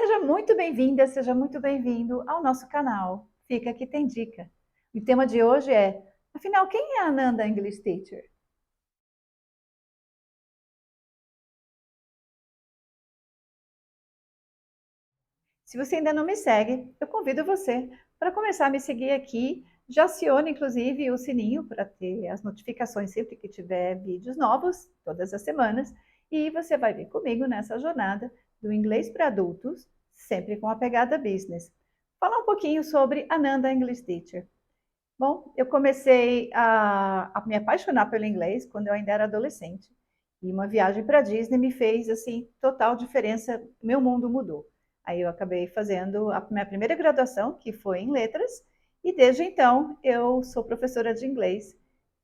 Seja muito bem-vinda, seja muito bem-vindo ao nosso canal. Fica que tem dica. O tema de hoje é, afinal, quem é a Ananda English Teacher? Se você ainda não me segue, eu convido você para começar a me seguir aqui. Já acione, inclusive, o sininho para ter as notificações sempre que tiver vídeos novos, todas as semanas. E você vai vir comigo nessa jornada do inglês para adultos, sempre com a pegada business. Falar um pouquinho sobre Ananda English Teacher. Bom, eu comecei a me apaixonar pelo inglês quando eu ainda era adolescente. E uma viagem para Disney me fez, assim, total diferença. Meu mundo mudou. Aí eu acabei fazendo a minha primeira graduação, que foi em letras, e desde então eu sou professora de inglês,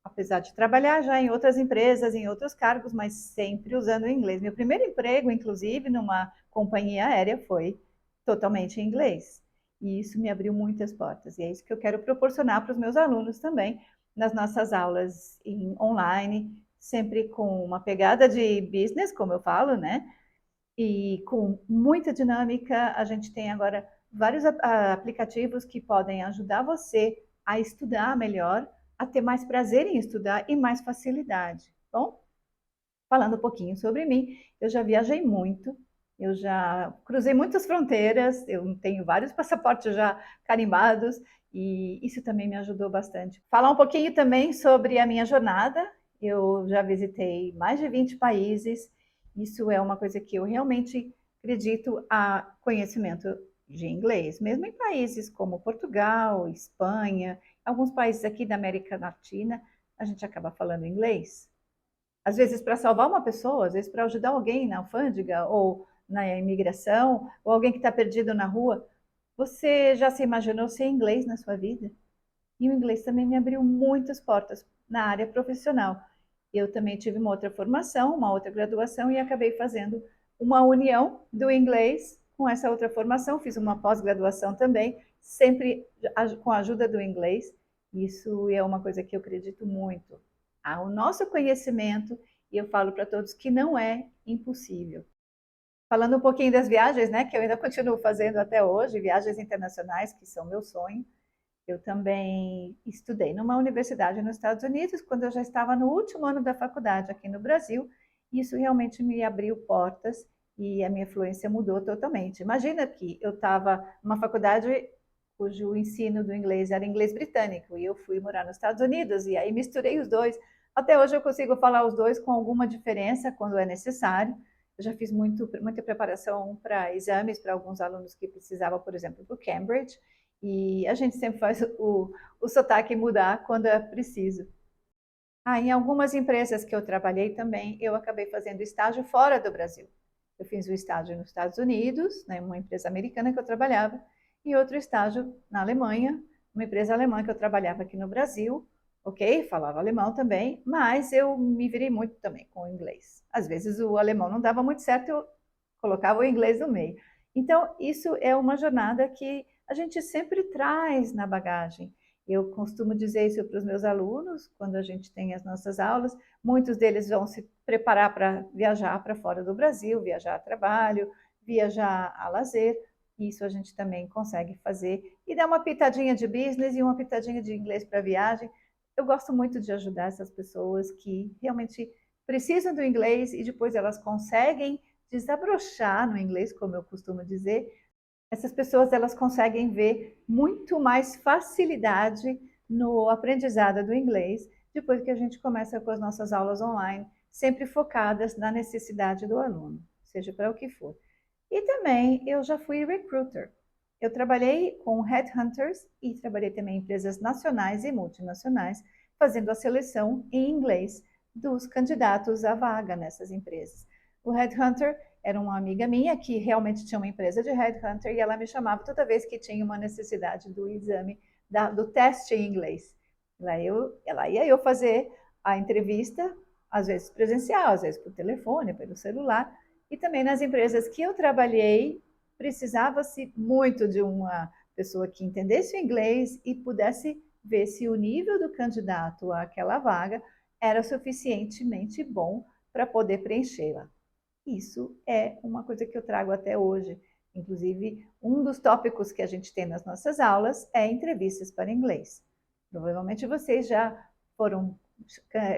apesar de trabalhar já em outras empresas, em outros cargos, mas sempre usando o inglês. Meu primeiro emprego, inclusive, numa companhia aérea, foi totalmente em inglês. E isso me abriu muitas portas. E é isso que eu quero proporcionar para os meus alunos também, nas nossas aulas online, sempre com uma pegada de business, como eu falo, né? E com muita dinâmica. A gente tem agora vários aplicativos que podem ajudar você a estudar melhor, a ter mais prazer em estudar e mais facilidade. Bom, falando um pouquinho sobre mim, eu já viajei muito, eu já cruzei muitas fronteiras, eu tenho vários passaportes já carimbados e isso também me ajudou bastante. Falar um pouquinho também sobre a minha jornada, eu já visitei mais de 20 países, isso é uma coisa que eu realmente acredito a conhecimento de inglês, mesmo em países como Portugal, Espanha, alguns países aqui da América Latina, a gente acaba falando inglês. Às vezes para salvar uma pessoa, às vezes para ajudar alguém na alfândega ou na imigração, ou alguém que está perdido na rua. Você já se imaginou ser inglês na sua vida? E o inglês também me abriu muitas portas na área profissional. Eu também tive uma outra formação, uma outra graduação e acabei fazendo uma união do inglês com essa outra formação. Fiz uma pós-graduação também, sempre com a ajuda do inglês. Isso é uma coisa que eu acredito muito. O nosso conhecimento, e eu falo para todos que não é impossível. Falando um pouquinho das viagens, né, que eu ainda continuo fazendo até hoje, viagens internacionais, que são meu sonho. Eu também estudei numa universidade nos Estados Unidos, quando eu já estava no último ano da faculdade aqui no Brasil, e isso realmente me abriu portas e a minha fluência mudou totalmente. Imagina que eu estava numa faculdade cujo ensino do inglês era inglês britânico, e eu fui morar nos Estados Unidos, e aí misturei os dois. Até hoje eu consigo falar os dois com alguma diferença quando é necessário. Eu já fiz muita preparação para exames para alguns alunos que precisavam, por exemplo, do Cambridge, e a gente sempre faz o sotaque mudar quando é preciso. Em algumas empresas que eu trabalhei também, eu acabei fazendo estágio fora do Brasil. Eu fiz o estágio nos Estados Unidos, né, uma empresa americana que eu trabalhava, e outro estágio na Alemanha, uma empresa alemã que eu trabalhava aqui no Brasil, ok? Falava alemão também, mas eu me virei muito também com o inglês. Às vezes o alemão não dava muito certo, eu colocava o inglês no meio. Então, isso é uma jornada que a gente sempre traz na bagagem. Eu costumo dizer isso para os meus alunos, quando a gente tem as nossas aulas. Muitos deles vão se preparar para viajar para fora do Brasil, viajar a trabalho, viajar a lazer. Isso a gente também consegue fazer. E dar uma pitadinha de business e uma pitadinha de inglês para viagem. Eu gosto muito de ajudar essas pessoas que realmente precisam do inglês e depois elas conseguem desabrochar no inglês, como eu costumo dizer. Essas pessoas elas conseguem ver muito mais facilidade no aprendizado do inglês depois que a gente começa com as nossas aulas online, sempre focadas na necessidade do aluno, seja para o que for. E também eu já fui recruiter. Eu trabalhei com headhunters e trabalhei também em empresas nacionais e multinacionais, fazendo a seleção em inglês dos candidatos à vaga nessas empresas. O headhunter era uma amiga minha que realmente tinha uma empresa de headhunter e ela me chamava toda vez que tinha uma necessidade do exame, do teste em inglês. Ela ia eu fazer a entrevista, às vezes presencial, às vezes por telefone, pelo celular, e também nas empresas que eu trabalhei, precisava-se muito de uma pessoa que entendesse o inglês e pudesse ver se o nível do candidato àquela vaga era suficientemente bom para poder preenchê-la. Isso é uma coisa que eu trago até hoje. Inclusive, um dos tópicos que a gente tem nas nossas aulas é entrevistas para inglês. Provavelmente vocês já foram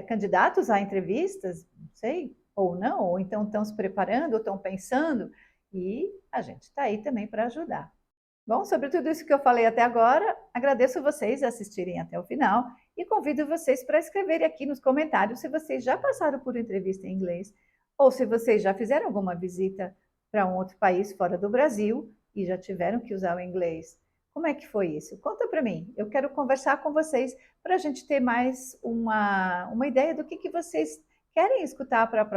candidatos a entrevistas, não sei, ou não, ou então estão se preparando, ou estão pensando, e a gente está aí também para ajudar. Bom, sobre tudo isso que eu falei até agora, agradeço vocês assistirem até o final e convido vocês para escreverem aqui nos comentários se vocês já passaram por entrevista em inglês ou se vocês já fizeram alguma visita para um outro país fora do Brasil e já tiveram que usar o inglês. Como é que foi isso? Conta para mim. Eu quero conversar com vocês para a gente ter mais uma ideia do que vocês querem escutar para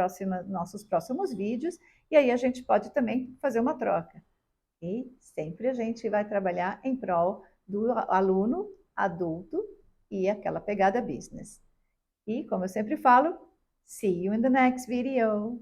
nossos próximos vídeos e aí a gente pode também fazer uma troca. E sempre a gente vai trabalhar em prol do aluno adulto e aquela pegada business. E como eu sempre falo, see you in the next video.